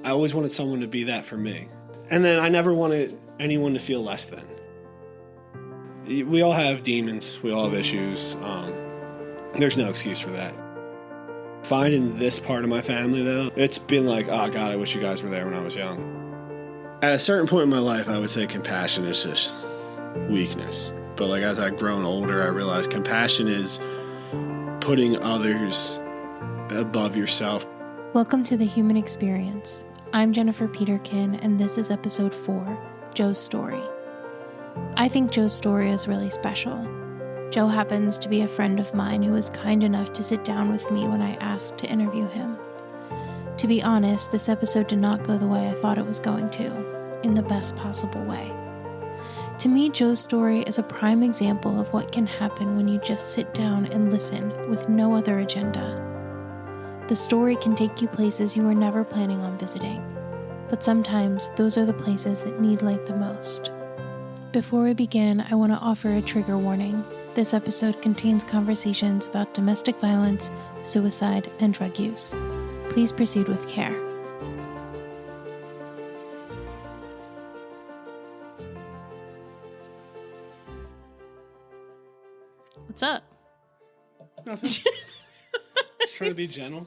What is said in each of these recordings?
I always wanted someone to be that for me. And then I never wanted anyone to feel less than. We all have demons. We all have issues. There's no excuse for that. Finding this part of my family, though, it's been like, oh, God, I wish you guys were there when I was young. At a certain point in my life, I would say compassion is just weakness. But like as I've grown older, I realized compassion is putting others above yourself. Welcome to The Human Experience. I'm Jennifer Peterkin, and this is episode 4, Joe's Story. I think Joe's story is really special. Joe happens to be a friend of mine who was kind enough to sit down with me when I asked to interview him. To be honest, this episode did not go the way I thought it was going to, in the best possible way. To me, Joe's story is a prime example of what can happen when you just sit down and listen with no other agenda. The story can take you places you were never planning on visiting, but sometimes those are the places that need light the most. Before we begin, I want to offer a trigger warning. This episode contains conversations about domestic violence, suicide, and drug use. Please proceed with care. What's up? Nothing. Just trying to be gentle.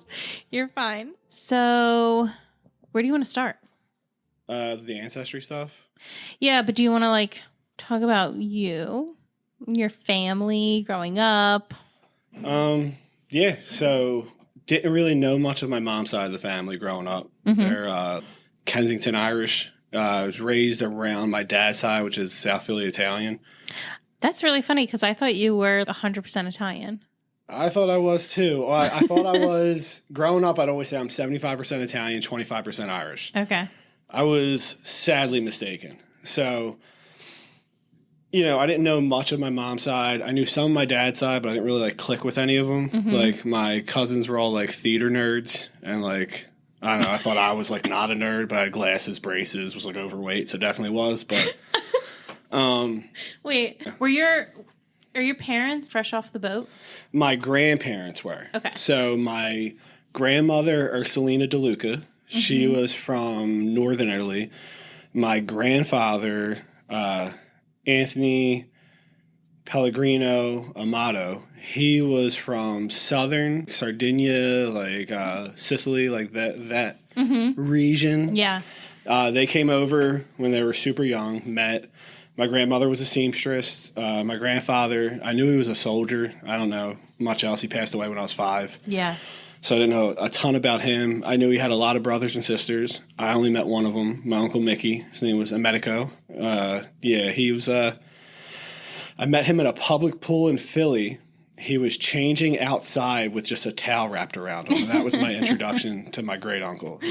You're fine. So, where do you want to start? The ancestry stuff. Yeah, but do you want to talk about you, your family, growing up? Yeah. So didn't really know much of my mom's side of the family growing up. Mm-hmm. They're Kensington Irish. I was raised around my dad's side, which is South Philly Italian. That's really funny because I thought you were 100% Italian. I thought I was too. I thought I was growing up. I'd always say I'm 75% Italian, 25% Irish. Okay. I was sadly mistaken. So, I didn't know much of my mom's side. I knew some of my dad's side, but I didn't really click with any of them. Mm-hmm. My cousins were all theater nerds, and I don't know. I thought I was not a nerd, but I had glasses, braces, was overweight, so definitely was. But wait, are your parents fresh off the boat? My grandparents were. Okay. So my grandmother, Ursulina DeLuca, mm-hmm. she was from northern Italy. My grandfather, Anthony Pellegrino Amato, he was from southern Sardinia, Sicily, that mm-hmm. region. Yeah. They came over when they were super young, met. My grandmother was a seamstress. My grandfather, I knew he was a soldier. I don't know much else. He passed away when I was 5. Yeah. So I didn't know a ton about him. I knew he had a lot of brothers and sisters. I only met one of them, my Uncle Mickey. His name was Emetico. He was I met him at a public pool in Philly. He was changing outside with just a towel wrapped around him. And that was my introduction to my great uncle.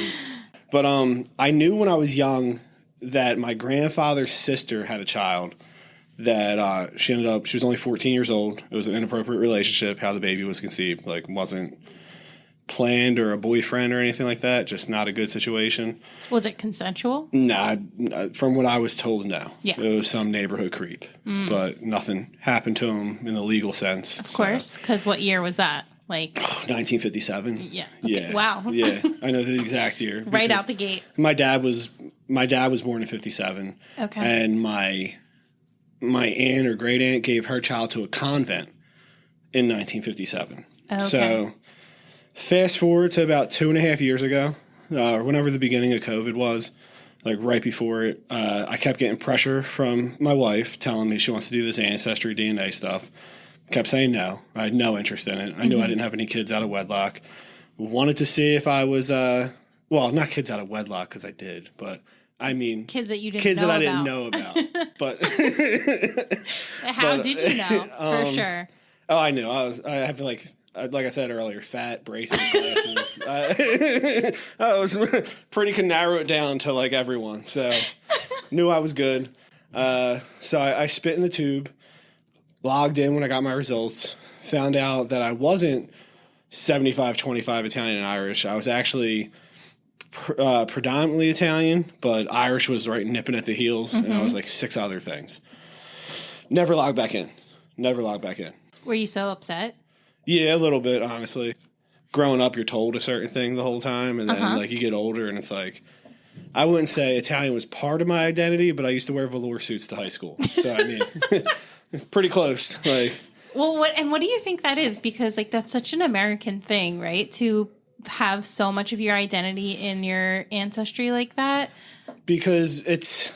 But I knew when I was young that my grandfather's sister had a child that she was only 14 years old. It was an inappropriate relationship, how the baby was conceived. Wasn't planned or a boyfriend or anything like that. Just not a good situation. Was it consensual? Nah, from what I was told, no. Yeah. It was some neighborhood creep. But nothing happened to him in the legal sense. Of course, because what year was that? 1957. Yeah. Okay. Yeah. Wow. Yeah, I know the exact year. Right out the gate. My dad was born in 57. Okay. And my aunt or great aunt gave her child to a convent in 1957. Okay. So fast forward to about 2.5 years ago, or whenever the beginning of COVID was, right before it, I kept getting pressure from my wife telling me she wants to do this ancestry DNA stuff. Kept saying no. I had no interest in it. I knew I didn't have any kids out of wedlock. Wanted to see if I was, not kids out of wedlock because I did, but I mean, kids that you didn't kids know that I about. didn't know about. But how did you know? For sure. Oh, I knew. I have like I said earlier, fat, braces, glasses. I was pretty can narrow it down to everyone. So knew I was good. So I spit in the tube, logged in when I got my results, found out that I wasn't 75-25 Italian and Irish. I was actually predominantly Italian, but Irish was right nipping at the heels, and I was 6 other things. Never logged back in. Were you so upset? Yeah, a little bit, honestly. growing up, you're told a certain thing the whole time, and then like you get older, and it's like, I wouldn't say Italian was part of my identity, but I used to wear velour suits to high school, so I mean, pretty close. Like, well, what do you think that is? Because like that's such an American thing, right? To have so much of your identity in your ancestry like that. Because it's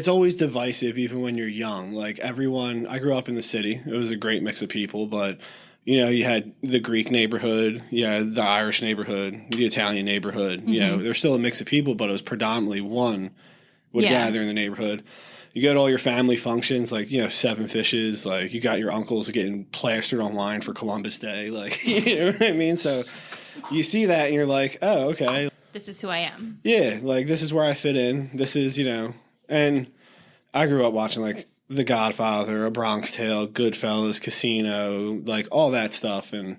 always divisive, even when you're young. Like everyone, I grew up in the city. It was a great mix of people, but you know, you had the Greek neighborhood, the Irish neighborhood, the Italian neighborhood. You know, there's still a mix of people, but it was predominantly one would gather in the neighborhood. You go to all your family functions, like, you know, Seven Fishes, like you got your uncles getting plastered online for Columbus Day. Like, you know what I mean? So you see that and you're like, oh, okay. This is who I am. Yeah, like this is where I fit in. This is, you know, and I grew up watching like The Godfather, A Bronx Tale, Goodfellas, Casino, like all that stuff, and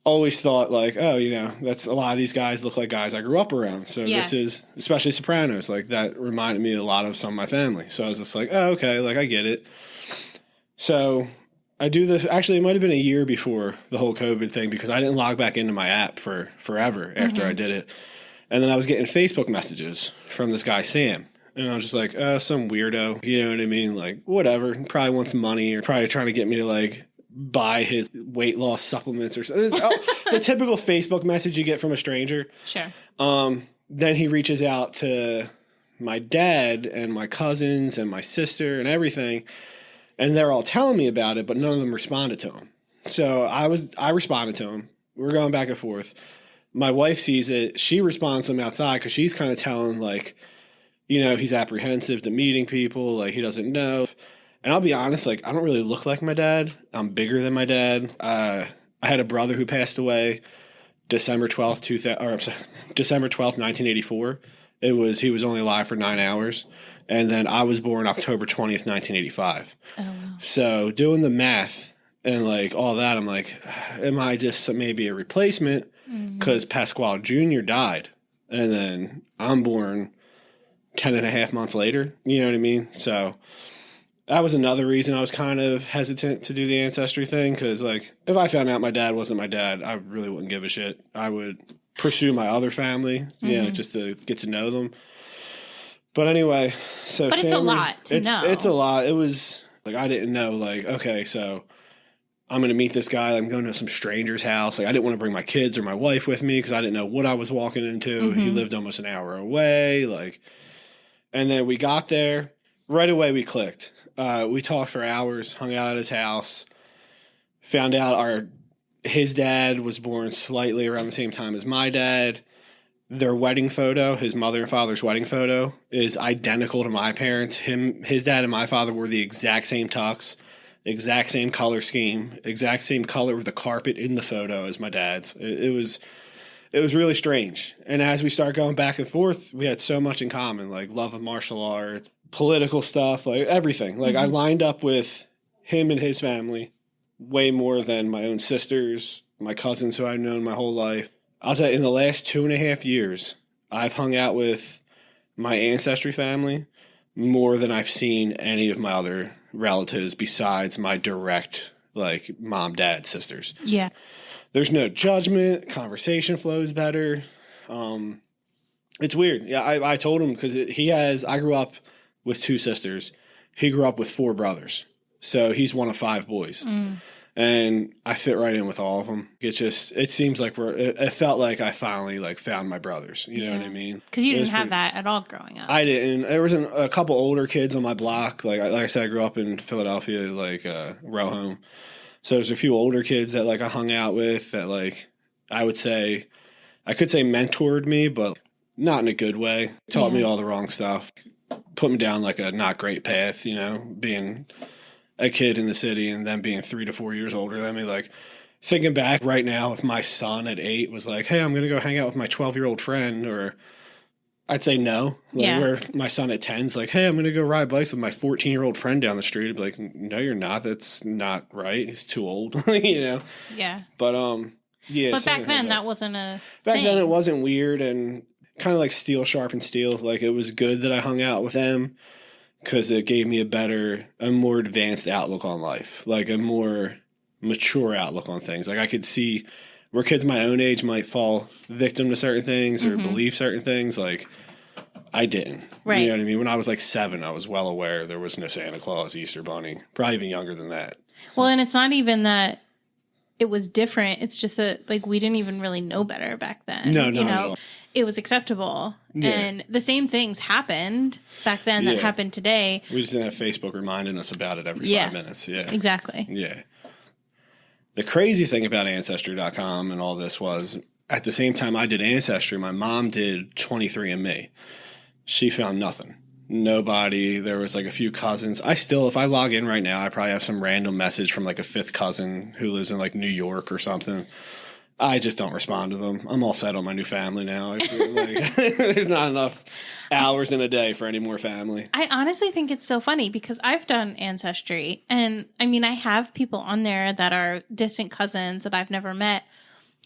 always thought like, oh, you know, that's a lot of these guys look like guys I grew up around. So this is, especially Sopranos, like that reminded me a lot of some of my family. So I was just like, oh, okay, like I get it. So I do actually, it might have been a year before the whole COVID thing because I didn't log back into my app for forever after I did it. And then I was getting Facebook messages from this guy, Sam. And I was just like, some weirdo. You know what I mean? Like, whatever. He probably wants money or probably trying to get me to, like, buy his weight loss supplements or something. The typical Facebook message you get from a stranger. Sure. Then he reaches out to my dad and my cousins and my sister and everything. And they're all telling me about it, but none of them responded to him. So I responded to him. We're going back and forth. My wife sees it. She responds to him outside because she's kind of telling, like, you know, he's apprehensive to meeting people. Like, he doesn't know. And I'll be honest, like, I don't really look like my dad. I'm bigger than my dad. I had a brother who passed away December 12th, 1984. He was only alive for 9 hours. And then I was born October 20th, 1985. Oh, wow. So doing the math and, like, all that, I'm like, am I just maybe a replacement? Because Pasquale Jr. died. And then I'm born 10 and a half months later. You know what I mean? So that was another reason I was kind of hesitant to do the ancestry thing. Because, like, if I found out my dad wasn't my dad, I really wouldn't give a shit. I would pursue my other family, you know, just to get to know them. But anyway, so but it's a lot to know. It's a lot. It was like I didn't know. Like, okay, so I'm going to meet this guy. I'm going to some stranger's house. Like, I didn't want to bring my kids or my wife with me because I didn't know what I was walking into. He lived almost an hour away. Like, and then we got there. Right away, we clicked. We talked for hours, hung out at his house, found out his dad was born slightly around the same time as my dad. Their wedding photo, his mother and father's wedding photo, is identical to my parents. His dad and my father wore the exact same tux, exact same color scheme, exact same color of the carpet in the photo as my dad's. It was really strange. And as we started going back and forth, we had so much in common, like love of martial arts, political stuff, like everything. Like I lined up with him and his family way more than my own sisters, my cousins who I've known my whole life. I'll tell you, in the last 2.5 years, I've hung out with my ancestry family more than I've seen any of my other relatives besides my direct, like, mom, dad, sisters. Yeah. There's no judgment. Conversation flows better. It's weird. Yeah, I told him because I grew up with 2 sisters. He grew up with 4 brothers. So he's one of 5 boys. And I fit right in with all of them. It seems like it felt like I finally, like, found my brothers. You know what I mean? Because you didn't have that at all growing up. I didn't. There was a couple older kids on my block. Like I said, I grew up in Philadelphia, like, row home. So there's a few older kids that, like, I hung out with that, like, I could say mentored me, but not in a good way. Taught me all the wrong stuff. Put me down, like, a not great path, you know, being a kid in the city and then being 3 to 4 years older than me. Like, thinking back right now, if my son at 8 was like, hey, I'm going to go hang out with my 12-year-old friend, or I'd say no. Like, where my son at 10's like, hey, I'm going to go ride bikes with my 14-year-old friend down the street. I'd be like, no, you're not. That's not right. He's too old, you know? Yeah. But, yeah. But back then, that wasn't a Back thing. then, it wasn't weird, and kind of like steel sharpened steel. Like, it was good that I hung out with them because it gave me a more advanced outlook on life, like a more mature outlook on things. Like I could see where kids my own age might fall victim to certain things or believe certain things. Like I didn't. Right. You know what I mean? When I was like 7, I was well aware there was no Santa Claus, Easter Bunny. Probably even younger than that. Well, and it's not even that it was different. It's just that like we didn't even really know better back then. No, not at all. It was acceptable. Yeah. And the same things happened back then that happened today. We just didn't have Facebook reminding us about it every 5 minutes. Yeah. Exactly. Yeah. The crazy thing about Ancestry.com and all this was at the same time I did Ancestry, my mom did 23andMe. She found nothing. Nobody. There was like a few cousins. I still, if I log in right now, I probably have some random message from like a 5th cousin who lives in like New York or something. I just don't respond to them. I'm all set on my new family now. I feel like there's not enough hours in a day for any more family. I honestly think it's so funny because I've done Ancestry, and I mean, I have people on there that are distant cousins that I've never met.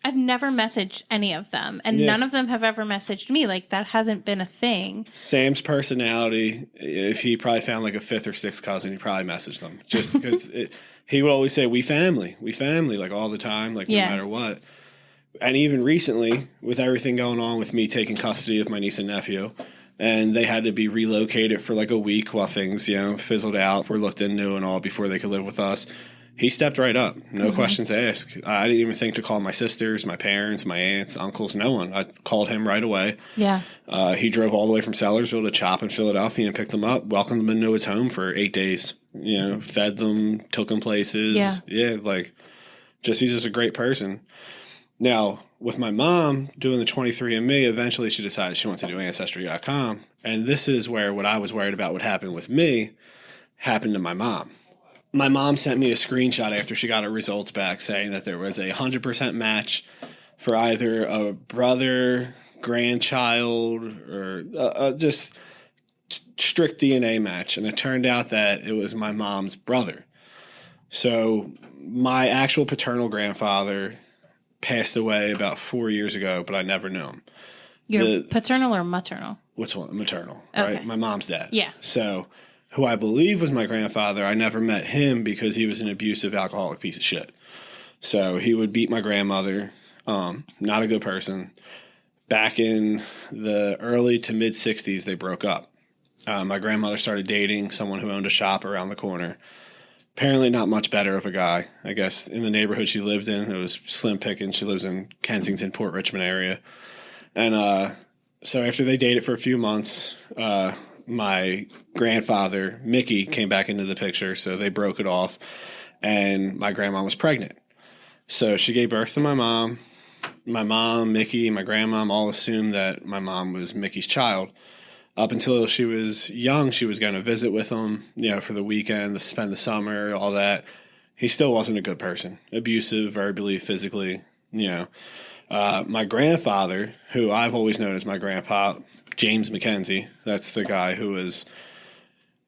I've never messaged any of them, and none of them have ever messaged me. Like, that hasn't been a thing. Sam's personality, if he probably found like a 5th or 6th cousin, he probably messaged them just because he would always say, we family, like all the time, like no matter what. And even recently, with everything going on with me taking custody of my niece and nephew, and they had to be relocated for like a week while things, fizzled out, were looked into and all before they could live with us. He stepped right up. No questions asked. I didn't even think to call my sisters, my parents, my aunts, uncles, no one. I called him right away. Yeah. He drove all the way from Sellersville to Chop in Philadelphia and picked them up, welcomed them into his home for 8 days. Fed them, took them places. Yeah. Yeah, he's just a great person. Now, with my mom doing the 23andMe, eventually she decided she wanted to do Ancestry.com. And this is where what I was worried about would happen with me happened to my mom. My mom sent me a screenshot after she got her results back saying that there was a 100% match for either a brother, grandchild, or just strict DNA match. And it turned out that it was my mom's brother. So my actual paternal grandfather passed away about 4 years ago, but I never knew him. Your paternal or maternal? Which one? Maternal, okay. Right? My mom's dad. Yeah. So who I believe was my grandfather, I never met him because he was an abusive alcoholic piece of shit. So he would beat my grandmother. Not a good person. Back in the early to mid 60s, they broke up. My grandmother started dating someone who owned a shop around the corner. Apparently not much better of a guy. I guess in the neighborhood she lived in, it was slim pickings. She lives in Kensington, Port Richmond area. And so after they dated for a few months, my grandfather, Mickey, came back into the picture. So they broke it off. And my grandma was pregnant. So she gave birth to my mom. My mom, Mickey, my grandmom all assumed that my mom was Mickey's child. Up until she was young, she was going to visit with him, for the weekend, to spend the summer, all that. He still wasn't a good person. Abusive, verbally, physically, My grandfather, who I've always known as my grandpa, James McKenzie, that's the guy who was,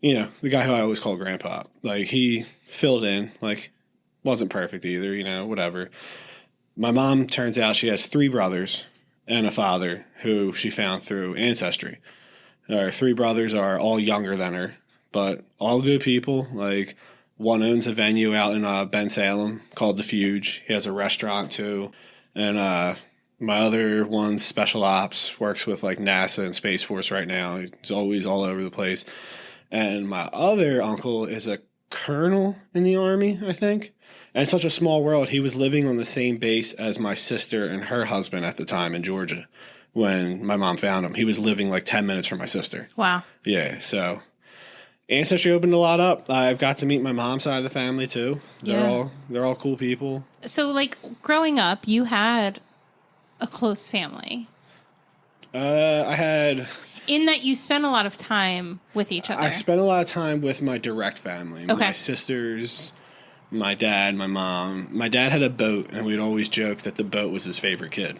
the guy who I always call grandpa. Like, he filled in, wasn't perfect either, whatever. My mom, turns out she has 3 brothers and a father who she found through Ancestry. Our 3 brothers are all younger than her, but all good people. Like, one owns a venue out in Bensalem called The Fuge. He has a restaurant too. And my other one's special ops, works with like NASA and Space Force right now. He's always all over the place. And my other uncle is a colonel in the Army, I think. And it's such a small world. He was living on the same base as my sister and her husband at the time in Georgia. When my mom found him, he was living like 10 minutes from my sister. Wow. Yeah. So Ancestry opened a lot up. I've got to meet my mom's side of the family too. They're all cool people. So growing up, you had a close family. I had. In that you spent a lot of time with each other. I spent a lot of time with my direct family. Okay. My sisters, my dad, my mom. My dad had a boat, and we'd always joke that the boat was his favorite kid.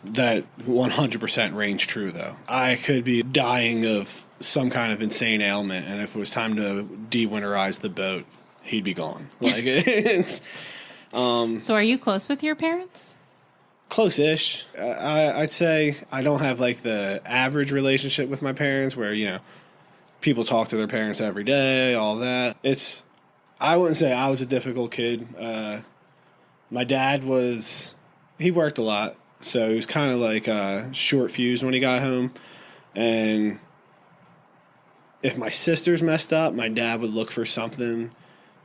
That 100% rings true, though. I could be dying of some kind of insane ailment, and if it was time to de-winterize the boat, he'd be gone. It's. So are you close with your parents? Close-ish. I'd say I don't have the average relationship with my parents where, people talk to their parents every day, all that. I wouldn't say I was a difficult kid. My dad he worked a lot, so he was kind of like short fused when he got home. And if my sisters messed up, my dad would look for something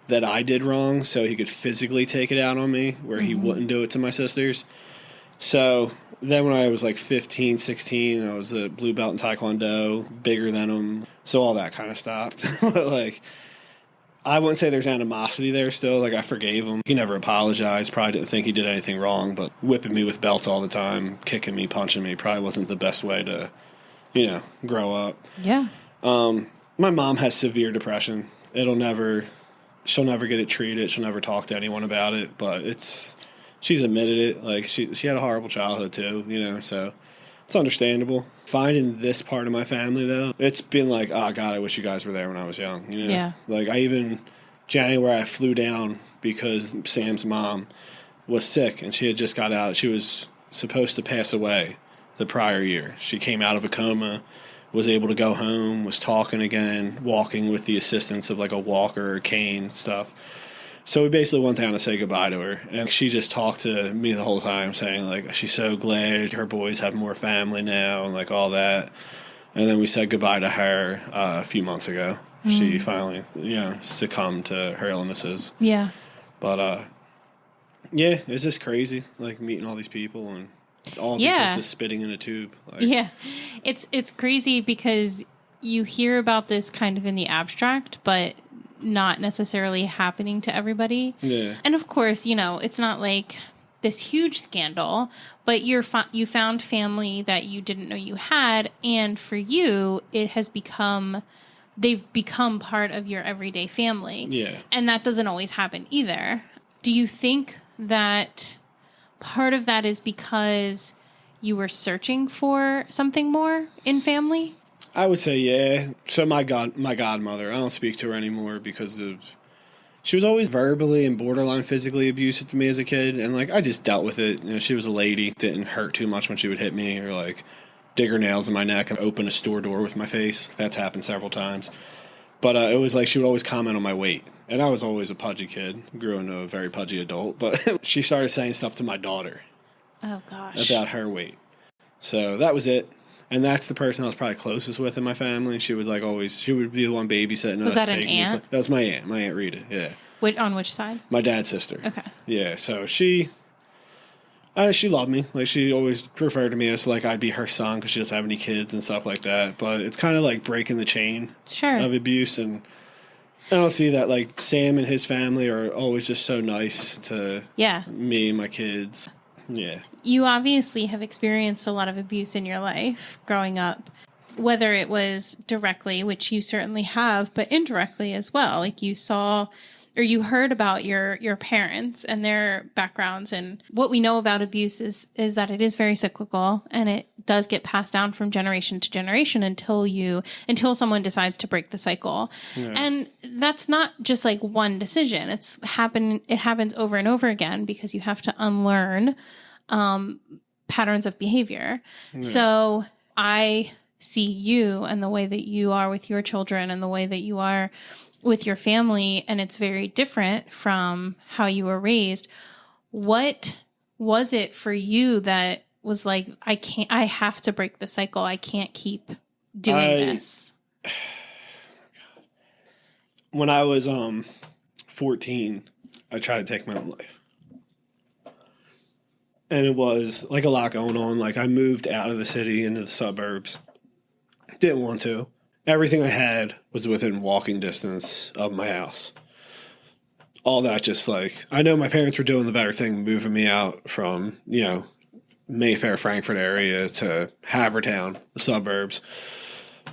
that I did wrong so he could physically take it out on me, where he wouldn't do it to my sisters. So then when I was like 15, 16, I was a blue belt in Taekwondo, bigger than him. So all that kind of stopped. But like, I wouldn't say there's animosity there still. Like, I forgave him. He never apologized. Probably didn't think he did anything wrong, but whipping me with belts all the time, kicking me, punching me probably wasn't the best way to, grow up. Yeah. My mom has severe depression. She'll never get it treated. She'll never talk to anyone about it, but she's admitted it. Like, she had a horrible childhood too, so it's understandable. Finding this part of my family, though, it's been like, oh, God, I wish you guys were there when I was young. Yeah. Like, January, I flew down because Sam's mom was sick, and she had just got out. She was supposed to pass away the prior year. She came out of a coma, was able to go home, was talking again, walking with the assistance of, like, a walker or cane stuff. So we basically went down to say goodbye to her, and she just talked to me the whole time, saying, like, she's so glad her boys have more family now and, like, all that. And then we said goodbye to her a few months ago. She finally, succumbed to her illnesses. Yeah. But, yeah, it's just crazy, like, meeting all these people and all because of spitting in a tube. Like, yeah. It's crazy because you hear about this kind of in the abstract, but not necessarily happening to everybody. Yeah. And of course, it's not like this huge scandal, but you found family that you didn't know you had, and for you, they've become part of your everyday family. Yeah. And that doesn't always happen either. Do you think that part of that is because you were searching for something more in family? I would say, yeah. So my godmother, I don't speak to her anymore because she was always verbally and borderline physically abusive to me as a kid. And, like, I just dealt with it. She was a lady. Didn't hurt too much when she would hit me or, like, dig her nails in my neck and open a store door with my face. That's happened several times. But it was like she would always comment on my weight. And I was always a pudgy kid. Grew into a very pudgy adult. But she started saying stuff to my daughter. Oh, gosh. About her weight. So that was it. And that's the person I was probably closest with in my family. She would she would be the one babysitting. Was that an aunt? That was my Aunt Rita, yeah. On which side? My dad's sister. Okay. Yeah, so she loved me. Like, she always referred to me as, like, I'd be her son because she doesn't have any kids and stuff like that. But it's kind of like breaking the chain of abuse. And I don't see that, like, Sam and his family are always just so nice to me and my kids. Yeah. You obviously have experienced a lot of abuse in your life growing up, whether it was directly, which you certainly have, but indirectly as well. Like, you saw or you heard about your parents and their backgrounds. And what we know about abuse is that it is very cyclical, and it does get passed down from generation to generation until someone decides to break the cycle. Yeah. And that's not just like one decision. It happens over and over again because you have to unlearn patterns of behavior. Yeah. So I see you and the way that you are with your children and the way that you are with your family, and it's very different from how you were raised. What was it for you that was like, I have to break the cycle. I can't keep doing this. When I was 14, I tried to take my own life. And it was like a lot going on. Like, I moved out of the city into the suburbs. Didn't want to. Everything I had was within walking distance of my house. All that just like, I know my parents were doing the better thing, moving me out from, Mayfair, Frankfurt area to Havertown, the suburbs.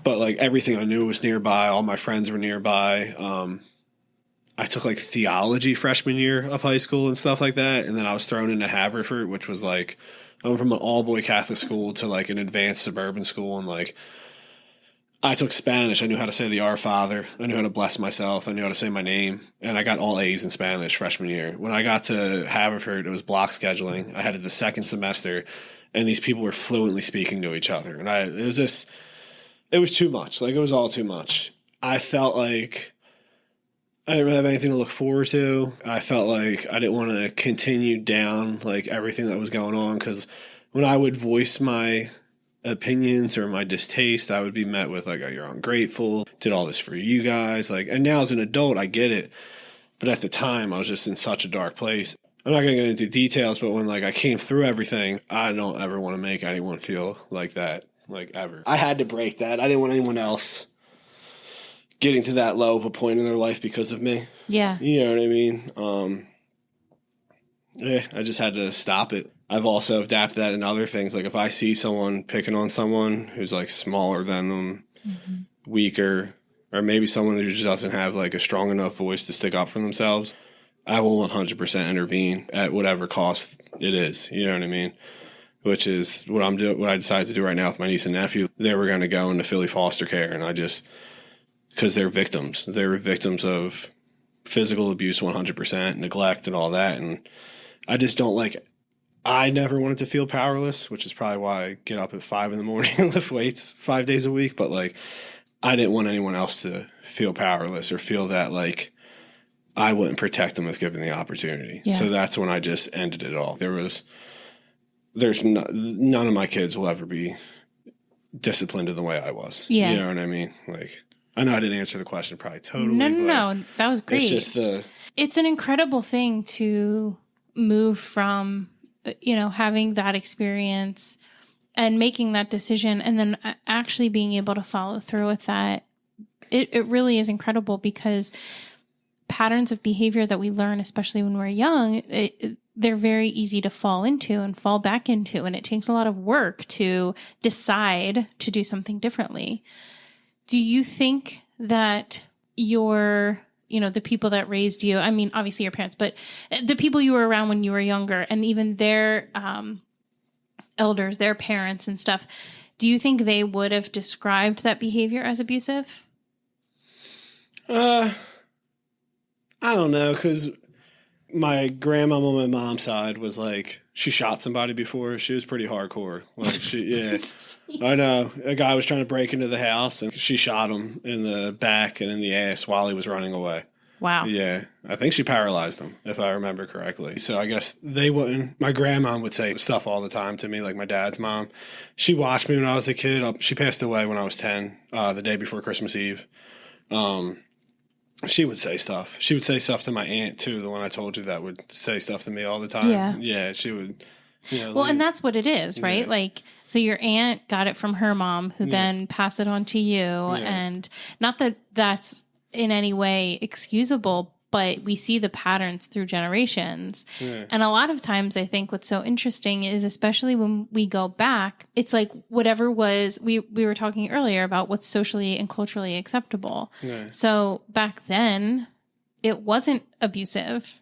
But like, everything I knew was nearby. All my friends were nearby. I took like theology freshman year of high school and stuff like that. And then I was thrown into Haverford, which was like, I went from an all boy Catholic school to like an advanced suburban school. And like, I took Spanish. I knew how to say the Our Father. I knew how to bless myself. I knew how to say my name. And I got all A's in Spanish freshman year. When I got to Haverford, it was block scheduling. I had it the second semester, and these people were fluently speaking to each other. And it was too much. Like, it was all too much. I felt like I didn't really have anything to look forward to. I felt like I didn't want to continue down like everything that was going on, because when I would voice my opinions or my distaste, I would be met with like, oh, you're ungrateful, did all this for you guys. Like, and now as an adult, I get it. But at the time, I was just in such a dark place. I'm not going to get into details, but when like I came through everything, I don't ever want to make anyone feel like that, like ever. I had to break that. I didn't want anyone else getting to that low of a point in their life because of me. Yeah. You know what I mean? Yeah, I just had to stop it. I've also adapted that in other things. Like if I see someone picking on someone who's like smaller than them, weaker, or maybe someone who just doesn't have like a strong enough voice to stick up for themselves, I will 100% intervene at whatever cost it is. You know what I mean? Which is what I'm doing. What I decided to do right now with my niece and nephew. They were going to go into Philly foster care, and I just, because they're victims. They were victims of physical abuse, 100%, neglect, and all that. And I just don't like. I never wanted to feel powerless, which is probably why I get up at 5 a.m. and lift weights 5 days a week. But like, I didn't want anyone else to feel powerless or feel that like I wouldn't protect them if given the opportunity. Yeah. So that's when I just ended it all. None of my kids will ever be disciplined in the way I was. Yeah. You know what I mean? Like, I know I didn't answer the question probably totally. No. That was great. It's just it's an incredible thing to move from, having that experience and making that decision and then actually being able to follow through with that. It really is incredible, because patterns of behavior that we learn, especially when we're young, they're very easy to fall into and fall back into. And it takes a lot of work to decide to do something differently. Do you think that the people that raised you, I mean, obviously your parents, but the people you were around when you were younger and even their elders, their parents and stuff, do you think they would have described that behavior as abusive? I don't know, because my grandma on my mom's side was like, she shot somebody before. She was pretty hardcore. Like I know. A guy was trying to break into the house and she shot him in the back and in the ass while he was running away. Wow. Yeah. I think she paralyzed him, if I remember correctly. So I guess they wouldn't. My grandma would say stuff all the time to me, like my dad's mom. She watched me when I was a kid. She passed away when I was 10, the day before Christmas Eve. She would say stuff. She would say stuff to my aunt, too, the one I told you that would say stuff to me all the time. Yeah. Yeah, she would. And that's what it is, right? Yeah. Like, so your aunt got it from her mom, who then passed it on to you. Yeah. And not that that's in any way excusable, but we see the patterns through generations. Yeah. And a lot of times I think what's so interesting is, especially when we go back, it's like whatever was, we were talking earlier about what's socially and culturally acceptable. Yeah. So back then it wasn't abusive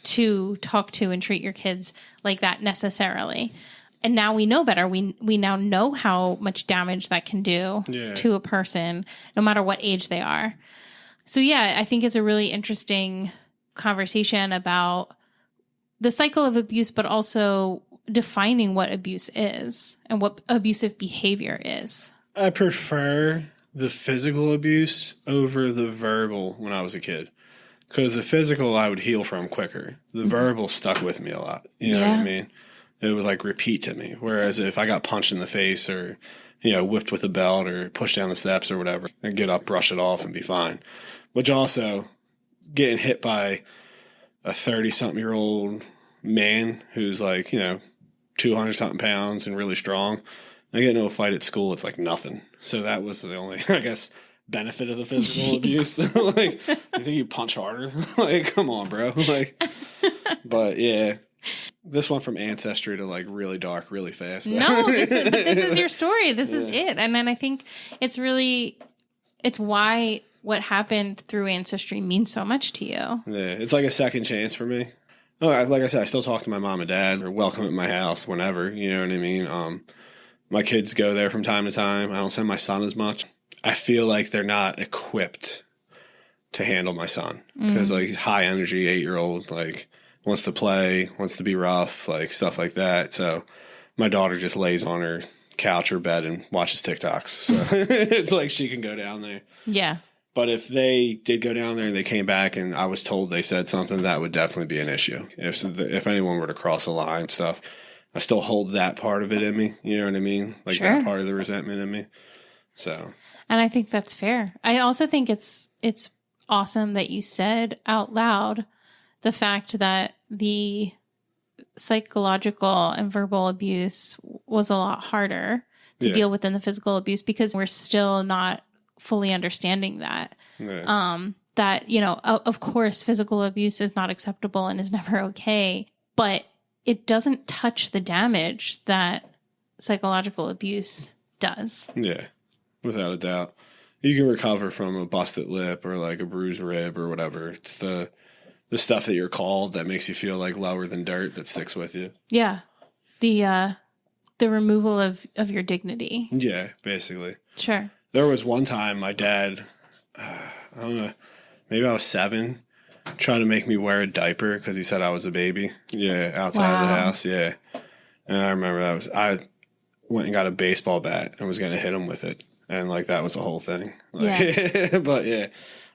to talk to and treat your kids like that necessarily. And now we know better. We now know how much damage that can do to a person, no matter what age they are. So yeah, I think it's a really interesting conversation about the cycle of abuse, but also defining what abuse is and what abusive behavior is. I prefer the physical abuse over the verbal when I was a kid. Because the physical I would heal from quicker. The verbal stuck with me a lot. You know what I mean? It would like repeat to me. Whereas if I got punched in the face or, whipped with a belt or pushed down the steps or whatever, I'd get up, brush it off and be fine. Which also, getting hit by a 30-something-year-old man who's like, 200-something pounds and really strong, I get into a fight at school, it's like nothing. So that was the only, I guess, benefit of the physical abuse. Like, you think you punch harder? Like, come on, bro. Like, but yeah. This went from ancestry to like really dark, really fast. No, this is your story. This is it. And then I think it's why what happened through ancestry means so much to you. Yeah, it's like a second chance for me. Oh, like I said, I still talk to my mom and dad. They're welcome at my house whenever, you know what I mean? My kids go there from time to time. I don't send my son as much. I feel like they're not equipped to handle my son because like he's high energy 8-year-old, like wants to play, wants to be rough, like stuff like that. So my daughter just lays on her couch or bed and watches TikToks. So it's like she can go down there. Yeah. But if they did go down there and they came back and I was told they said something, that would definitely be an issue. If anyone were to cross the line and stuff, I still hold that part of it in me. You know what I mean? Like Sure. that part of the resentment in me. So. And I think that's fair. I also think it's awesome that you said out loud the fact that the psychological and verbal abuse was a lot harder to deal with than the physical abuse, because we're still not fully understanding that. Yeah. That, you know, of course, physical abuse is not acceptable and is never okay, but it doesn't touch the damage that psychological abuse does. Yeah, without a doubt. You can recover from a busted lip or like a bruised rib or whatever. It's the stuff that you're called that makes you feel like lower than dirt that sticks with you. Yeah. The removal of your dignity. Yeah, basically. Sure. There was one time my dad, I don't know, maybe I was 7, trying to make me wear a diaper because he said I was a baby. Yeah, outside of the house. Yeah. And I remember I went and got a baseball bat and was going to hit him with it. And like that was the whole thing. Like, yeah. But yeah,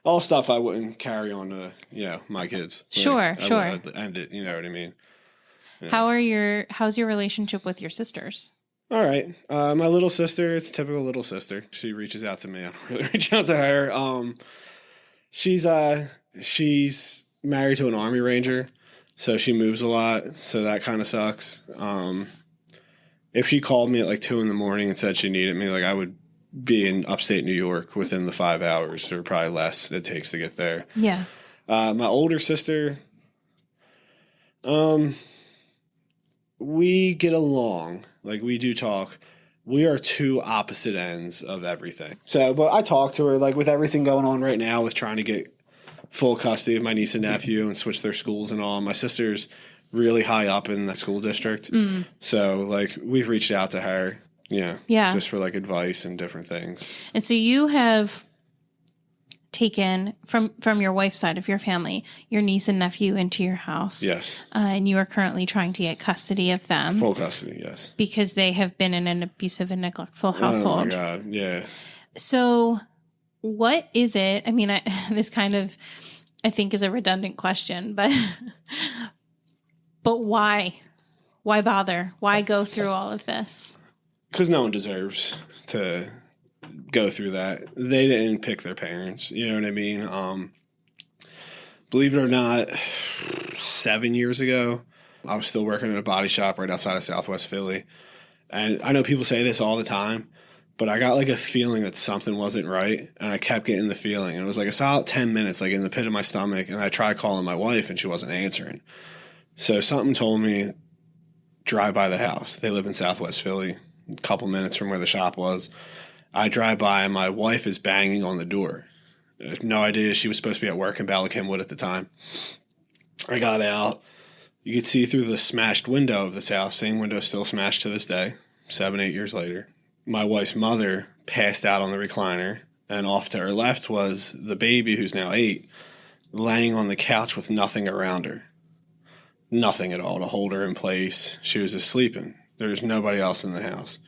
all stuff I wouldn't carry on to, my kids. Sure, sure. I'd end it, you know what I mean? Yeah. How's your relationship with your sisters? All right. My little sister, it's a typical little sister. She reaches out to me. I don't really reach out to her. She's married to an Army Ranger, so she moves a lot. So that kind of sucks. If she called me at like 2 a.m. and said she needed me, like I would be in upstate New York within the 5 hours or probably less it takes to get there. Yeah. My older sister, we get along. Like, we do talk. We are two opposite ends of everything. So, but I talk to her, like, with everything going on right now with trying to get full custody of my niece and nephew and switch their schools and all. My sister's really high up in that school district. Mm. So, like, we've reached out to her, just for, like, advice and different things. And so you have taken from your wife's side of your family, your niece and nephew into your house. Yes. And you are currently trying to get custody of them. Full custody, yes. Because they have been in an abusive and neglectful household. Oh, my God, yeah. So what is it? I mean, this kind of, I think, is a redundant question, but why? Why bother? Why go through all of this? Because no one deserves to go through that. They didn't pick their parents. You know what I mean? Believe it or not, 7 years ago, I was still working at a body shop right outside of Southwest Philly. And I know people say this all the time, but I got like a feeling that something wasn't right. And I kept getting the feeling. And it was like a solid 10 minutes, like in the pit of my stomach. And I tried calling my wife and she wasn't answering. So something told me, drive by the house. They live in Southwest Philly, a couple minutes from where the shop was. I drive by and my wife is banging on the door. I had no idea she was supposed to be at work in Bala Cynwyd at the time. I got out. You could see through the smashed window of this house. Same window still smashed to this day, 7, 8 years later. My wife's mother passed out on the recliner, and off to her left was the baby, who's now 8, laying on the couch with nothing around her. Nothing at all to hold her in place. She was just sleeping. There was nobody else in the house.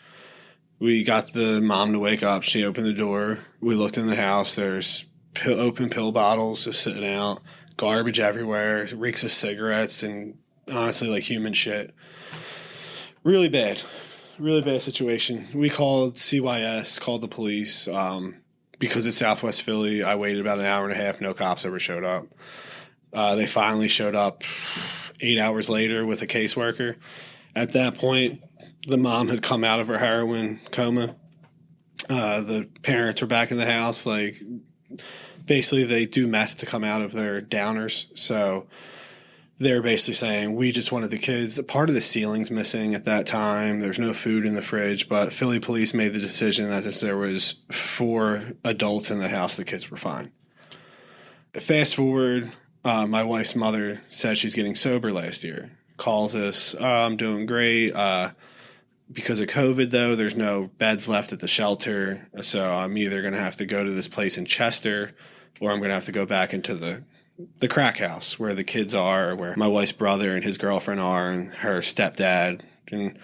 We got the mom to wake up. She opened the door. We looked in the house. There's open pill bottles just sitting out, garbage everywhere, reeks of cigarettes, and honestly, like human shit. Really bad situation. We called CYS, called the police. Because it's Southwest Philly, I waited about an hour and a half. No cops ever showed up. They finally showed up 8 hours later with a caseworker. At that point, the mom had come out of her heroin coma. The parents were back in the house. Like, basically, they do meth to come out of their downers. So they're basically saying, we just wanted the kids. Part of the ceiling's missing at that time. There's no food in the fridge. But Philly police made the decision that since there was 4 adults in the house, the kids were fine. Fast forward, my wife's mother said she's getting sober last year. Calls us, I'm doing great. Because of COVID, though, there's no beds left at the shelter, so I'm either going to have to go to this place in Chester or I'm going to have to go back into the crack house where the kids are, or where my wife's brother and his girlfriend are, and her stepdad. And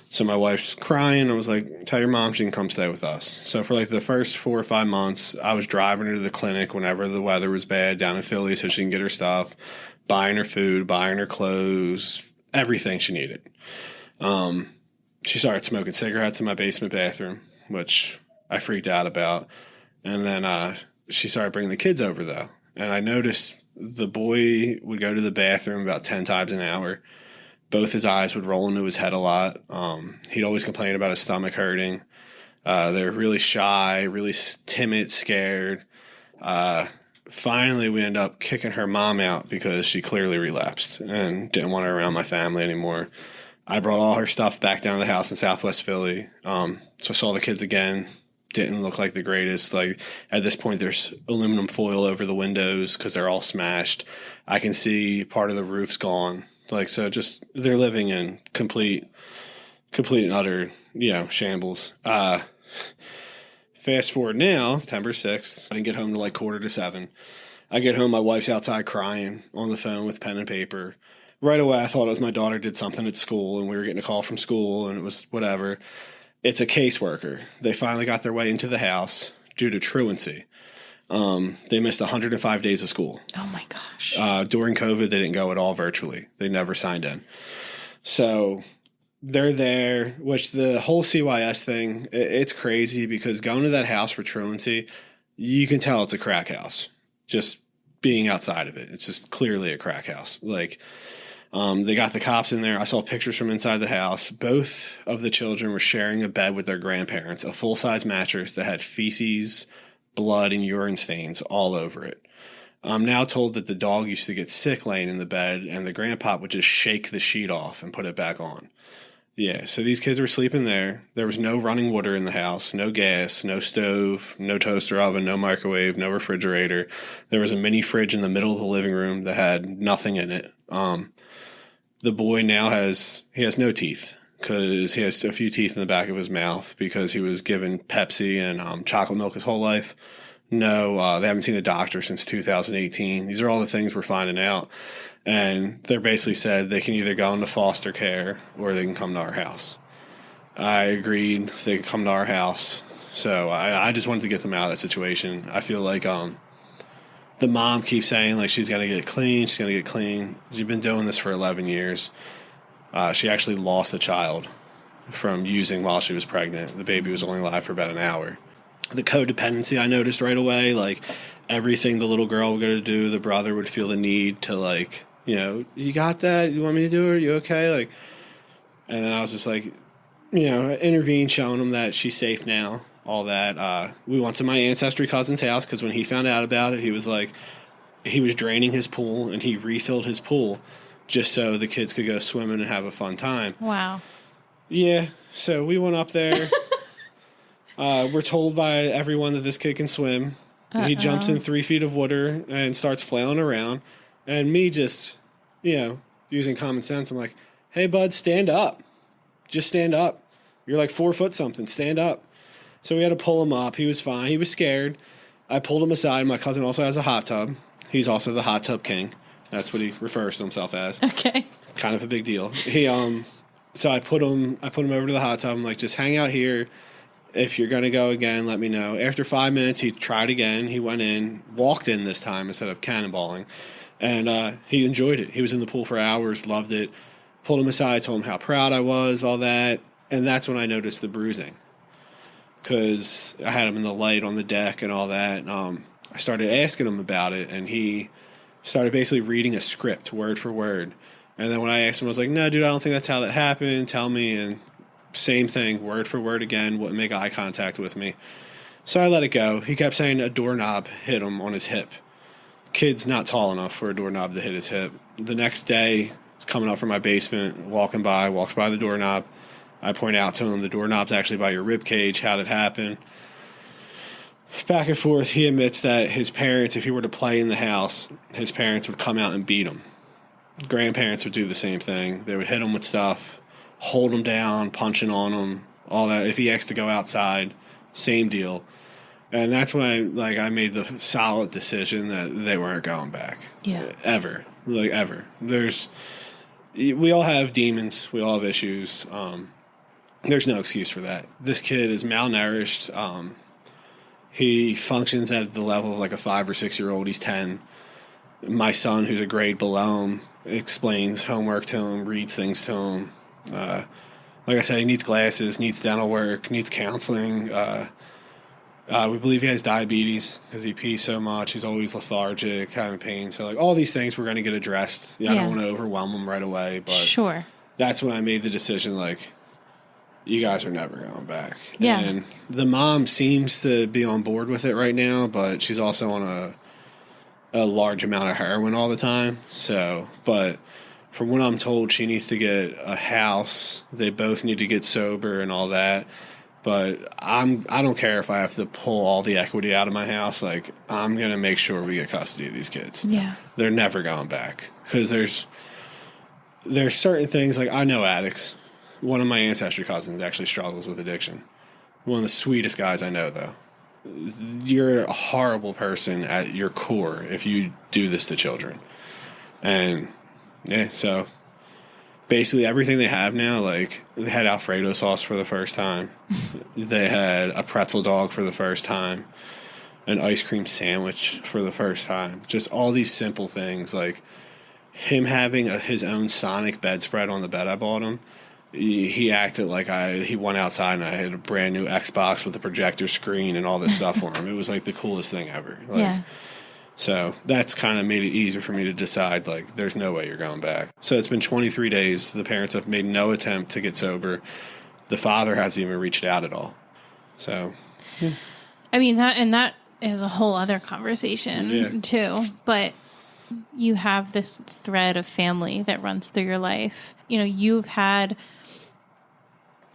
So my wife's crying. I was like, tell your mom she can come stay with us. So for like the first 4 or 5 months, I was driving her to the clinic whenever the weather was bad down in Philly so she can get her stuff, buying her food, buying her clothes, everything she needed. She started smoking cigarettes in my basement bathroom, which I freaked out about. And then she started bringing the kids over, though. And I noticed the boy would go to the bathroom about 10 times an hour. Both his eyes would roll into his head a lot. He'd always complain about his stomach hurting. They're really shy, really timid, scared. Finally, we end up kicking her mom out because she clearly relapsed and didn't want her around my family anymore. I brought all her stuff back down to the house in Southwest Philly. So I saw the kids again. Didn't look like the greatest. Like at this point, there's aluminum foil over the windows because they're all smashed. I can see part of the roof's gone. Like, so just they're living in complete and utter, shambles. Fast forward now, September 6th. I didn't get home till like 6:45. I get home, my wife's outside crying on the phone with pen and paper. Right away, I thought it was my daughter did something at school and we were getting a call from school and it was whatever. It's a caseworker. They finally got their way into the house due to truancy. They missed 105 days of school. Oh my gosh. During COVID, they didn't go at all virtually. They never signed in. So they're there, which the whole CYS thing, it's crazy because going to that house for truancy, you can tell it's a crack house. Just being outside of it. It's just clearly a crack house. Like, they got the cops in there. I saw pictures from inside the house. Both of the children were sharing a bed with their grandparents, a full-size mattress that had feces, blood, and urine stains all over it. I'm now told that the dog used to get sick laying in the bed, and the grandpa would just shake the sheet off and put it back on. Yeah, so these kids were sleeping there. There was no running water in the house, no gas, no stove, no toaster oven, no microwave, no refrigerator. There was a mini fridge in the middle of the living room that had nothing in it. The boy now has no teeth because he has a few teeth in the back of his mouth because he was given Pepsi and chocolate milk his whole life. No, they haven't seen a doctor since 2018. These are all the things we're finding out. And they're basically said they can either go into foster care or they can come to our house. I agreed they could come to our house. So I just wanted to get them out of that situation. I feel like the mom keeps saying, like, she's going to get clean. She's going to get clean. She's been doing this for 11 years. She actually lost a child from using while she was pregnant. The baby was only alive for about an hour. The codependency I noticed right away, like, everything the little girl would go to do, the brother would feel the need to, like, you got that? You want me to do it? Are you okay? Like, and then I was just like, intervene, showing him that she's safe now. All that. We went to my ancestry cousin's house because when he found out about it, he was like, he was draining his pool and he refilled his pool just so the kids could go swimming and have a fun time. Wow. Yeah. So we went up there. We're told by everyone that this kid can swim. He jumps in 3 feet of water and starts flailing around. And me just, using common sense, I'm like, hey, bud, stand up. Just stand up. You're like 4 foot something. Stand up. So we had to pull him up. He was fine. He was scared. I pulled him aside. My cousin also has a hot tub. He's also the hot tub king. That's what he refers to himself as. Okay. Kind of a big deal. So I put him over to the hot tub. I'm like, just hang out here. If you're going to go again, let me know. After 5 minutes, he tried again. He went in, walked in this time instead of cannonballing. And he enjoyed it. He was in the pool for hours, loved it. Pulled him aside, told him how proud I was, all that. And that's when I noticed the bruising. Because I had him in the light on the deck and all that. I started asking him about it, and he started basically reading a script word for word. And then when I asked him, I was like, no, dude, I don't think that's how that happened. Tell me. And same thing, word for word again, wouldn't make eye contact with me. So I let it go. He kept saying a doorknob hit him on his hip. Kid's not tall enough for a doorknob to hit his hip. The next day, he's coming up from my basement, walks by the doorknob. I point out to him, the doorknob's actually by your rib cage. How'd it happen? Back and forth, he admits that his parents, if he were to play in the house, his parents would come out and beat him. Grandparents would do the same thing. They would hit him with stuff, hold him down, punching on him, all that. If he asked to go outside, same deal. And that's when I made the solid decision that they weren't going back. Yeah. Ever. Ever. We all have demons. We all have issues. there's no excuse for that. This kid is malnourished. He functions at the level of like a 5 or 6 year old. He's 10. My son, who's a grade below him, explains homework to him, reads things to him. Like I said, he needs glasses, needs dental work, needs counseling. We believe he has diabetes because he pees so much. He's always lethargic, having pain. So, like, all these things we're going to get addressed. I don't want to overwhelm him right away, but sure. That's when I made the decision, like, you guys are never going back. Yeah. And the mom seems to be on board with it right now, but she's also on a large amount of heroin all the time. So, but from what I'm told, she needs to get a house. They both need to get sober and all that. But I don't care if I have to pull all the equity out of my house. Like, I'm going to make sure we get custody of these kids. Yeah. They're never going back. Because there's certain things, like, I know addicts. One of my ancestry cousins actually struggles with addiction. One of the sweetest guys I know, though. You're a horrible person at your core if you do this to children. And, yeah, so basically everything they have now, like, they had Alfredo sauce for the first time. They had a pretzel dog for the first time. An ice cream sandwich for the first time. Just all these simple things, like him having his own Sonic bedspread on the bed I bought him. He acted like he went outside and I had a brand new Xbox with a projector screen and all this stuff for him. It was like the coolest thing ever. Like, yeah. So that's kind of made it easier for me to decide, like, there's no way you're going back. So it's been 23 days. The parents have made no attempt to get sober. The father hasn't even reached out at all. So, yeah. I mean, that is a whole other conversation, too. But you have this thread of family that runs through your life. You know, you've had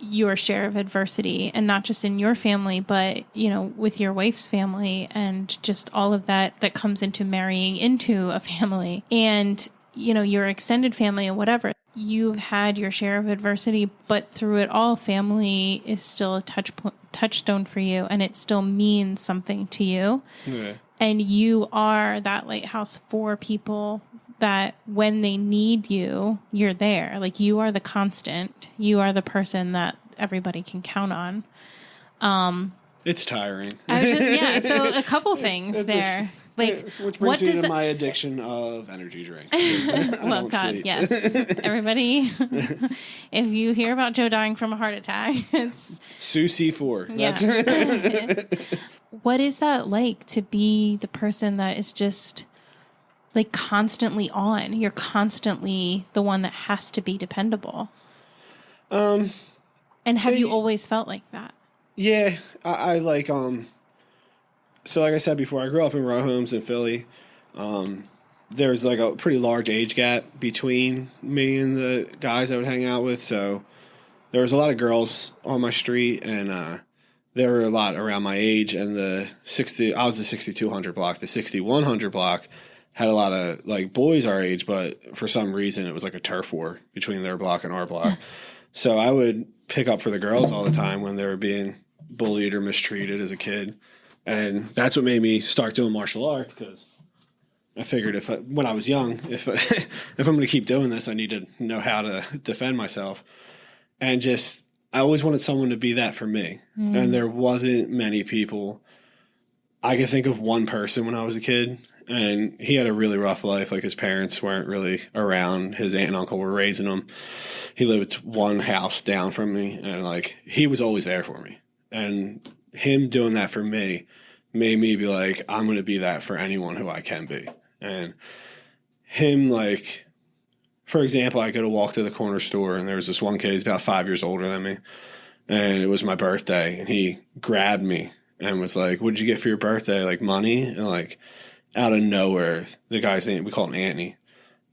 your share of adversity, and not just in your family, but, you know, with your wife's family and just all of that comes into marrying into a family and, you know, your extended family and whatever. You've had your share of adversity, but through it all, family is still a touchstone for you, and it still means something to you. Yeah. And you are that lighthouse for people that when they need you, you're there. Like, you are the constant. You are the person that everybody can count on. It's tiring. So a couple things there. Which brings me to my addiction of energy drinks. Well, God, sleep. Yes. Everybody, if you hear about Joe dying from a heart attack, it's Sue C4. Yeah. What is that like to be the person that is just like constantly on? You're constantly the one that has to be dependable. And have you always felt like that? Yeah, I like, so like I said before, I grew up in row homes in Philly. There's like a pretty large age gap between me and the guys I would hang out with. So there was a lot of girls on my street, and there were a lot around my age. And I was the 6200 block. The 6100 block had a lot of like boys our age, but for some reason it was like a turf war between their block and our block. So I would pick up for the girls all the time when they were being bullied or mistreated as a kid. And that's what made me start doing martial arts, because I figured when I was young, if I'm going to keep doing this, I need to know how to defend myself. And just, I always wanted someone to be that for me. Mm. And there wasn't many people. I could think of one person when I was a kid, and he had a really rough life. Like, his parents weren't really around. His aunt and uncle were raising him. He lived one house down from me, and like, he was always there for me. And him doing that for me made me be like, I'm going to be that for anyone who I can be. And him, like, for example, I go to walk to the corner store, and there was this one kid, he's about 5 years older than me, and it was my birthday, and he grabbed me and was like, what did you get for your birthday? Like, money? And like, out of nowhere, the guy's name, we call him Anthony,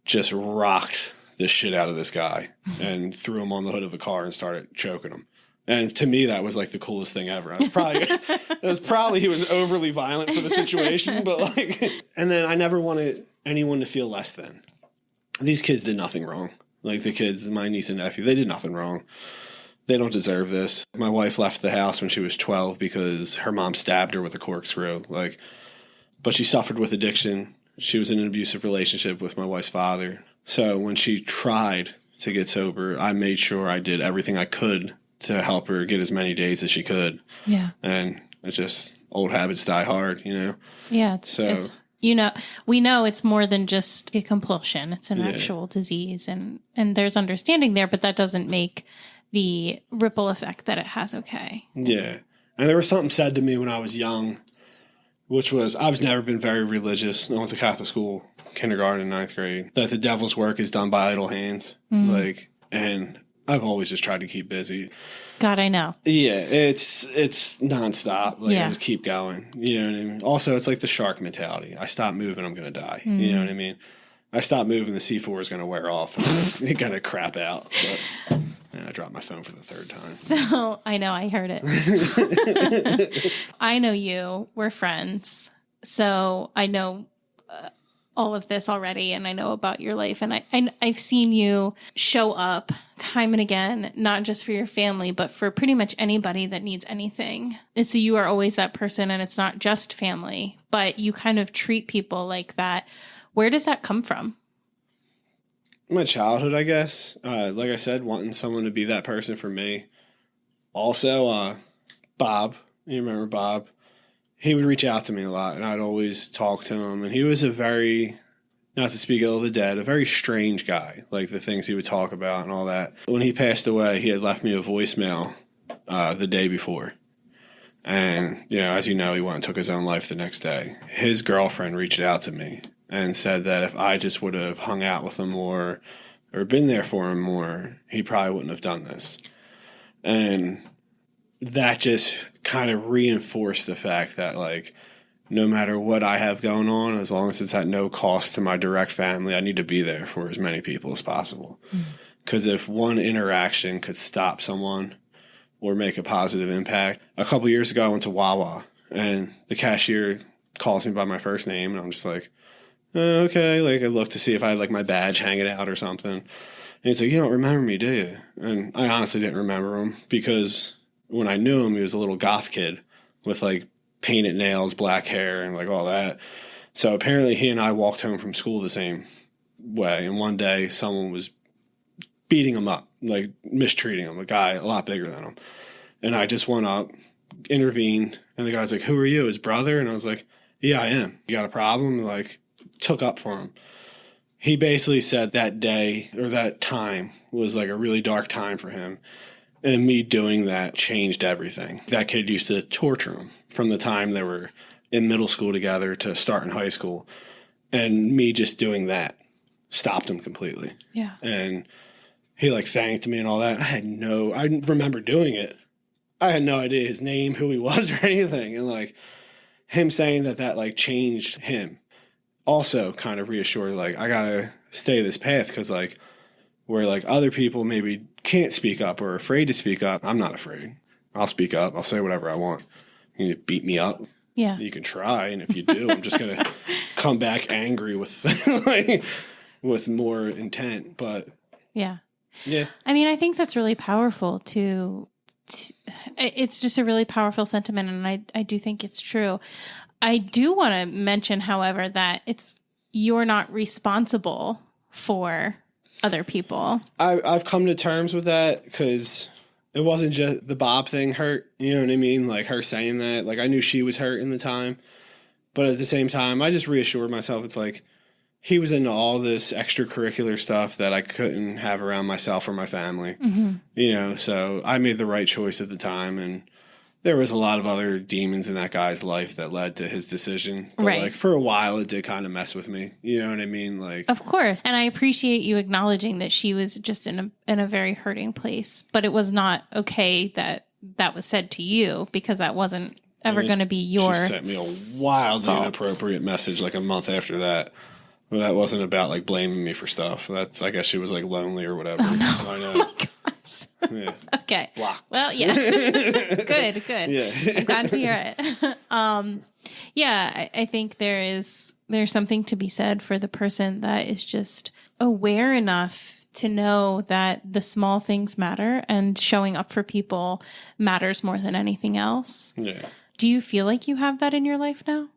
just rocked the shit out of this guy and threw him on the hood of a car and started choking him. And to me, that was like the coolest thing ever. He was overly violent for the situation, but like, and then I never wanted anyone to feel less than. These kids did nothing wrong. Like, the kids, my niece and nephew, they did nothing wrong. They don't deserve this. My wife left the house when she was 12 because her mom stabbed her with a corkscrew. Like, but she suffered with addiction. She was in an abusive relationship with my wife's father. So when she tried to get sober, I made sure I did everything I could to help her get as many days as she could. Yeah. And it's just old habits die hard, Yeah. It's we know it's more than just a compulsion. It's an actual disease, and there's understanding there, but that doesn't make the ripple effect that it has okay. Yeah. And there was something said to me when I was young, which was, I've never been very religious. I went to Catholic school, kindergarten and ninth grade, that the devil's work is done by idle hands. And I've always just tried to keep busy. God, I know. Yeah, it's nonstop. I just keep going. You know what I mean? Also, it's like the shark mentality. I stop moving, I'm going to die. You know what I mean? I stop moving, the C4 is going to wear off and it's going to crap out. But I dropped my phone for the third time. So, I know, I heard it. I know you. We're friends. So, I know all of this already, and I know about your life. And I've seen you show up time and again, not just for your family, but for pretty much anybody that needs anything. And so you are always that person, and it's not just family, but you kind of treat people like that. Where does that come from? My childhood, I guess. Like I said, wanting someone to be that person for me. Also, Bob, you remember Bob? He would reach out to me a lot, and I'd always talk to him. And he was a very, not to speak ill of the dead, a very strange guy, like the things he would talk about and all that. When he passed away, he had left me a voicemail the day before. And, as you know, he went and took his own life the next day. His girlfriend reached out to me and said that if I just would have hung out with him more or been there for him more, he probably wouldn't have done this. And that just kind of reinforced the fact that, no matter what I have going on, as long as it's at no cost to my direct family, I need to be there for as many people as possible. Because if one interaction could stop someone or make a positive impact. A couple years ago, I went to Wawa, and the cashier calls me by my first name, and I'm just like, okay. I look to see if I had, my badge hanging out or something. And he's like, you don't remember me, do you? And I honestly didn't remember him, because when I knew him, he was a little goth kid with painted nails, black hair, and all that. So apparently he and I walked home from school the same way. And one day someone was beating him up, mistreating him, a guy a lot bigger than him. And I just went up, intervened, and the guy's like, who are you, his brother? And I was like, yeah, I am. You got a problem? Took up for him. He basically said that day, or that time, was a really dark time for him. And me doing that changed everything. That kid used to torture him from the time they were in middle school together to starting high school. And me just doing that stopped him completely. Yeah. And he thanked me and all that. I remember doing it. I had no idea his name, who he was, or anything. And him saying that changed him. Also kind of reassured, I gotta stay this path, because where other people maybe can't speak up or are afraid to speak up, I'm not afraid. I'll speak up. I'll say whatever I want. You can beat me up. Yeah. You can try, and if you do, I'm just gonna come back angry with with more intent. But yeah. Yeah. I mean, I think that's really powerful it's just a really powerful sentiment, and I do think it's true. I do want to mention, however, that you're not responsible for other people. I've come to terms with that, because it wasn't just the Bob thing hurt. You know what I mean? Her saying that, I knew she was hurt in the time, but at the same time, I just reassured myself. It's he was into all this extracurricular stuff that I couldn't have around myself or my family. Mm-hmm. So I made the right choice at the time, and there was a lot of other demons in that guy's life that led to his decision. But right. For a while, it did kind of mess with me. You know what I mean? Of course. And I appreciate you acknowledging that she was just in a very hurting place. But it was not okay that was said to you, because that wasn't ever going to be your She sent me a wildly inappropriate message a month after that. Well, that wasn't about blaming me for stuff. That's, I guess she was lonely or whatever. Oh, no. I know. Oh my gosh. Yeah. Okay. Blocked. Well, yeah. Good. Yeah. I'm glad to hear it. Yeah, I think there's something to be said for the person that is just aware enough to know that the small things matter, and showing up for people matters more than anything else. Yeah. Do you feel like you have that in your life now?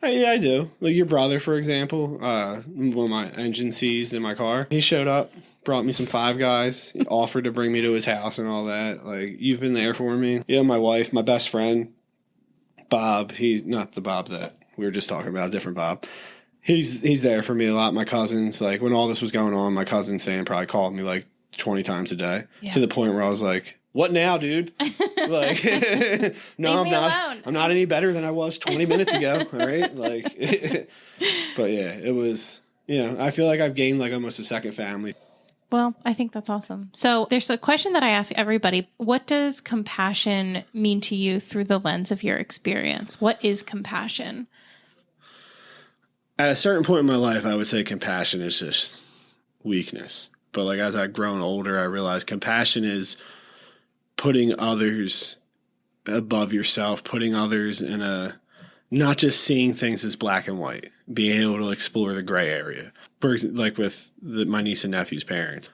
Yeah, I do. Like your brother, for example, when my engine seized in my car, he showed up, brought me some Five Guys, he offered to bring me to his house and all that. Like, you've been there for me. Yeah, my wife, my best friend, Bob, he's not the Bob that we were just talking about, a different Bob. He's there for me a lot. My cousins, like when all this was going on, my cousin Sam probably called me like 20 times a day to the point where I was like, what now, dude? Like, no, I'm not. Alone. I'm not any better than I was 20 minutes ago. All right. Like, but yeah, it was, I feel like I've gained like almost a second family. Well, I think that's awesome. So there's a question that I ask everybody. What does compassion mean to you through the lens of your experience? What is compassion? At a certain point in my life, I would say compassion is just weakness. But like as I've grown older, I realized compassion is putting others above yourself, putting others in not just seeing things as black and white, being able to explore the gray area. For example, like with my niece and nephew's parents.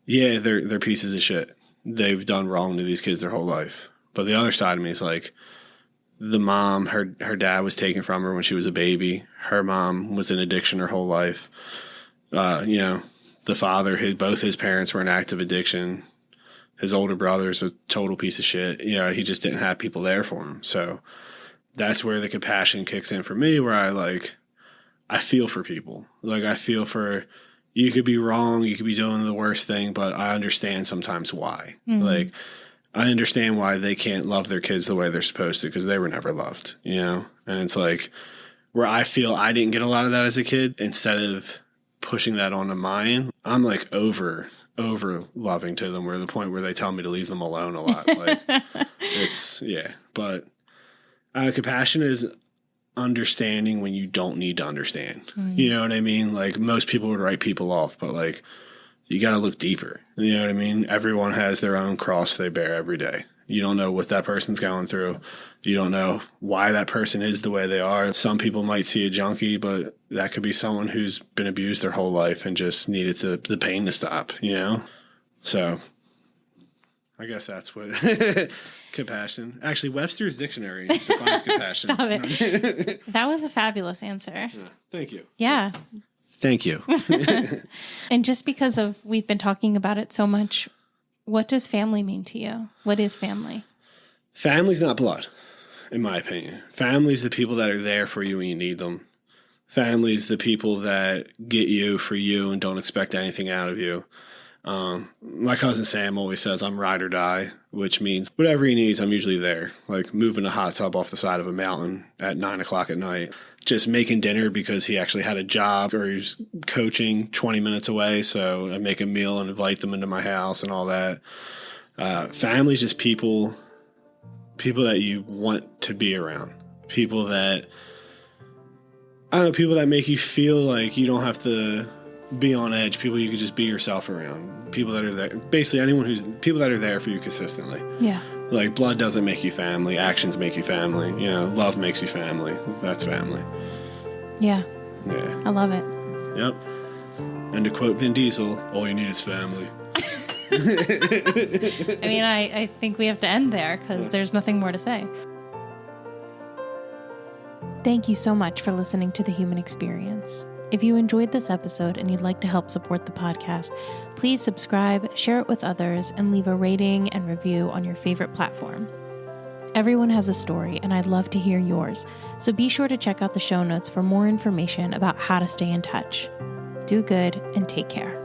Yeah, they're pieces of shit. They've done wrong to these kids their whole life. But the other side of me is like the mom, her dad was taken from her when she was a baby. Her mom was in addiction her whole life. The father, both his parents were in active addiction. His older brother's a total piece of shit. He just didn't have people there for him. So that's where the compassion kicks in for me, where I feel for people. Like I feel for, you could be wrong, you could be doing the worst thing, but I understand sometimes why. Mm-hmm. Like I understand why they can't love their kids the way they're supposed to because they were never loved, And it's like where I feel I didn't get a lot of that as a kid. Instead of pushing that onto mine, I'm like over loving to them, where the point where they tell me to leave them alone a lot. Like but compassion is understanding when you don't need to understand. Mm. You know what I mean? Like most people would write people off, but like you got to look deeper. You know what I mean? Everyone has their own cross they bear every day. You don't know what that person's going through. You don't know why that person is the way they are. Some people might see a junkie, but that could be someone who's been abused their whole life and just needed the pain to stop, So I guess that's what compassion. Actually, Webster's dictionary defines compassion. Stop it. That was a fabulous answer. Yeah, thank you. Yeah. Thank you. And just because we've been talking about it so much, what does family mean to you? What is family? Family's not blood, in my opinion. Family's the people that are there for you when you need them. Family's the people that get you for you and don't expect anything out of you. My cousin Sam always says I'm ride or die, which means whatever he needs, I'm usually there. Like moving a hot tub off the side of a mountain at 9:00 at night. Just making dinner because he actually had a job or he's coaching 20 minutes away. So I make a meal and invite them into my house and all that. Family's just people that you want to be around. People that make you feel like you don't have to be on edge. People you could just be yourself around. People that are there. Basically people that are there for you consistently. Yeah. Like blood doesn't make you family. Actions make you family. Love makes you family. That's family. Yeah. Yeah. I love it. Yep. And to quote Vin Diesel, all you need is family. I mean, I think we have to end there because there's nothing more to say. Thank you so much for listening to The Human Experience. If you enjoyed this episode and you'd like to help support the podcast, please subscribe, share it with others, and leave a rating and review on your favorite platform. Everyone has a story, and I'd love to hear yours, so be sure to check out the show notes for more information about how to stay in touch. Do good and take care.